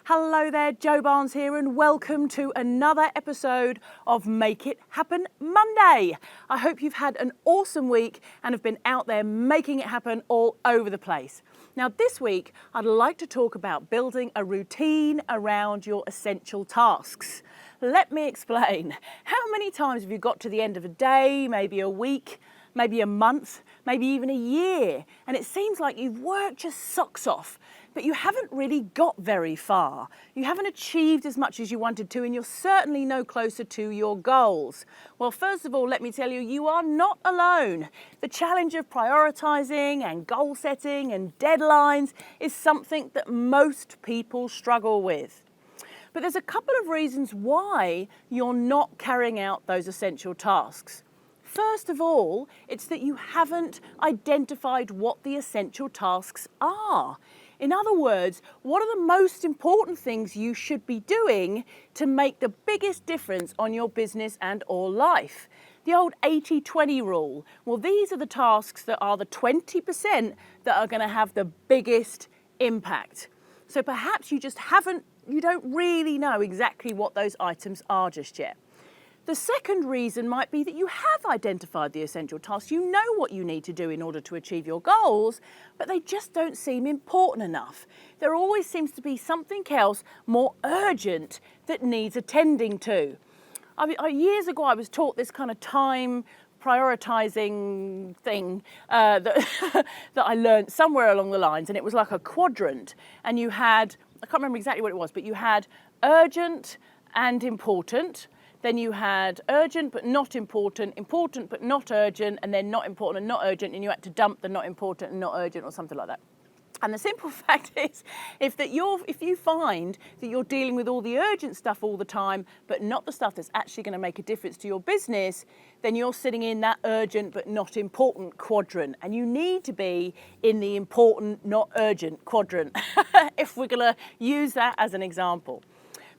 Hello there, Jo Barnes here, and welcome to another episode of Make It Happen Monday. I hope you've had an awesome week and have been out there making it happen all over the place. Now this week, I'd like to talk about building a routine around your essential tasks. Let me explain. How many times have you got to the end of a day, maybe a week, maybe a month, maybe even a year, and it seems like you've worked your socks off, but you haven't really got very far. You haven't achieved as much as you wanted to, and you're certainly no closer to your goals. Well, first of all, let me tell you, you are not alone. The challenge of prioritizing and goal setting and deadlines is something that most people struggle with. But there's a couple of reasons why you're not carrying out those essential tasks. First of all, it's that you haven't identified what the essential tasks are. In other words, what are the most important things you should be doing to make the biggest difference on your business and or life? The old 80-20 rule. Well, these are the tasks that are the 20% that are going to have the biggest impact. So perhaps you don't really know exactly what those items are just yet. The second reason might be that you have identified the essential tasks. You know what you need to do in order to achieve your goals, but they just don't seem important enough. There always seems to be something else more urgent that needs attending to. Years ago, I was taught this kind of time prioritizing thing that I learned somewhere along the lines, and it was like a quadrant. And you had, I can't remember exactly what it was, but you had urgent and important. Then you had urgent but not important, important but not urgent, and then not important and not urgent, and you had to dump the not important and not urgent or something like that. And the simple fact is, if you find that you're dealing with all the urgent stuff all the time, but not the stuff that's actually going to make a difference to your business, then you're sitting in that urgent but not important quadrant. And you need to be in the important, not urgent quadrant, if we're going to use that as an example.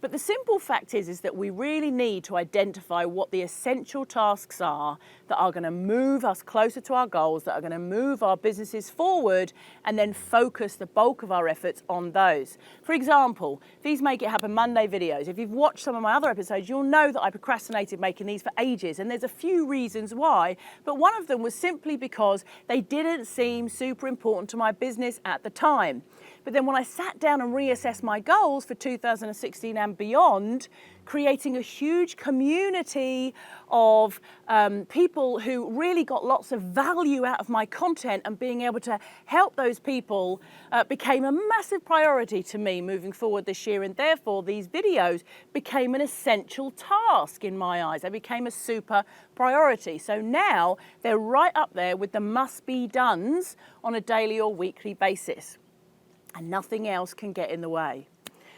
But the simple fact is that we really need to identify what the essential tasks are that are going to move us closer to our goals, that are going to move our businesses forward, and then focus the bulk of our efforts on those. For example, these Make It Happen Monday videos. If you've watched some of my other episodes, you'll know that I procrastinated making these for ages, and there's a few reasons why, but one of them was simply because they didn't seem super important to my business at the time. But then when I sat down and reassessed my goals for 2016 and beyond, creating a huge community of people who really got lots of value out of my content and being able to help those people became a massive priority to me moving forward this year. And therefore, these videos became an essential task in my eyes. They became a super priority. So now they're right up there with the must-be-dones on a daily or weekly basis. And nothing else can get in the way.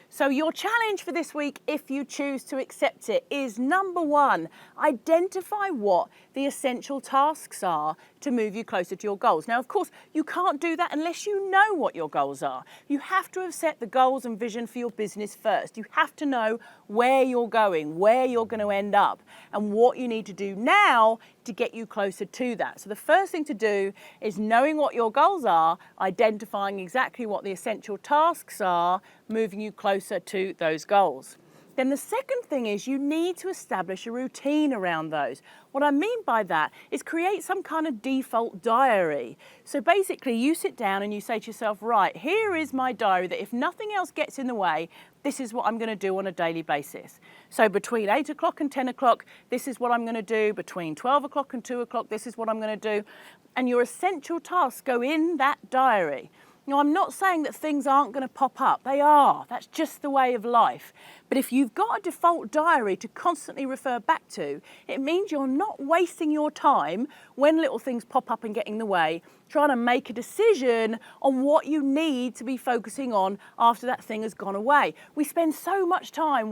So your challenge for this week, if you choose to accept it, is number one, identify what the essential tasks are to move you closer to your goals. Now, of course, you can't do that unless you know what your goals are. You have to have set the goals and vision for your business first. You have to know where you're going, where you're going to end up, and what you need to do now to get you closer to that. So the first thing to do is knowing what your goals are, identifying exactly what the essential tasks are, moving you closer to those goals. Then the second thing is you need to establish a routine around those. What I mean by that is create some kind of default diary. So basically you sit down and you say to yourself, right, here is my diary that if nothing else gets in the way, this is what I'm going to do on a daily basis. So between 8 o'clock and 10 o'clock, this is what I'm going to do. Between 12 o'clock and 2 o'clock, this is what I'm going to do. And your essential tasks go in that diary. Now, I'm not saying that things aren't going to pop up. They are. That's just the way of life. But if you've got a default diary to constantly refer back to, it means you're not wasting your time when little things pop up and get in the way, trying to make a decision on what you need to be focusing on after that thing has gone away. We spend so much time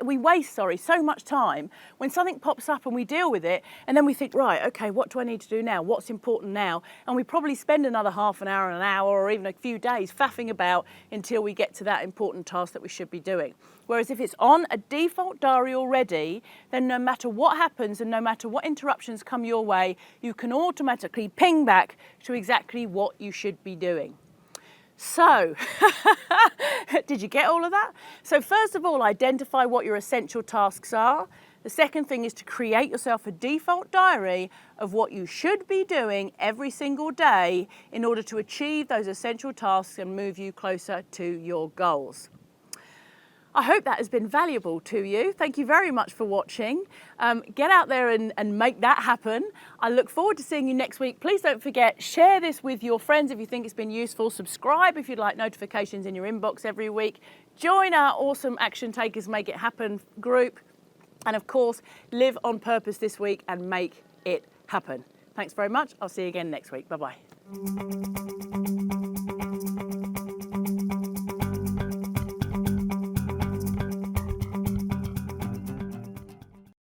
we waste so much time when something pops up and we deal with it, and then we think, right, okay, what do I need to do now? What's important now? And we probably spend another half an hour, or even a few days faffing about until we get to that important task that we should be doing. Whereas if it's on a default diary already, then no matter what happens and no matter what interruptions come your way, you can automatically ping back to exactly what you should be doing. So, did you get all of that? So first of all, identify what your essential tasks are. The second thing is to create yourself a default diary of what you should be doing every single day in order to achieve those essential tasks and move you closer to your goals. I hope that has been valuable to you. Thank you very much for watching. Get out there and make that happen. I look forward to seeing you next week. Please don't forget, share this with your friends if you think it's been useful. Subscribe if you'd like notifications in your inbox every week. Join our awesome Action Takers Make It Happen group. And of course, live on purpose this week and make it happen. Thanks very much. I'll see you again next week. Bye-bye.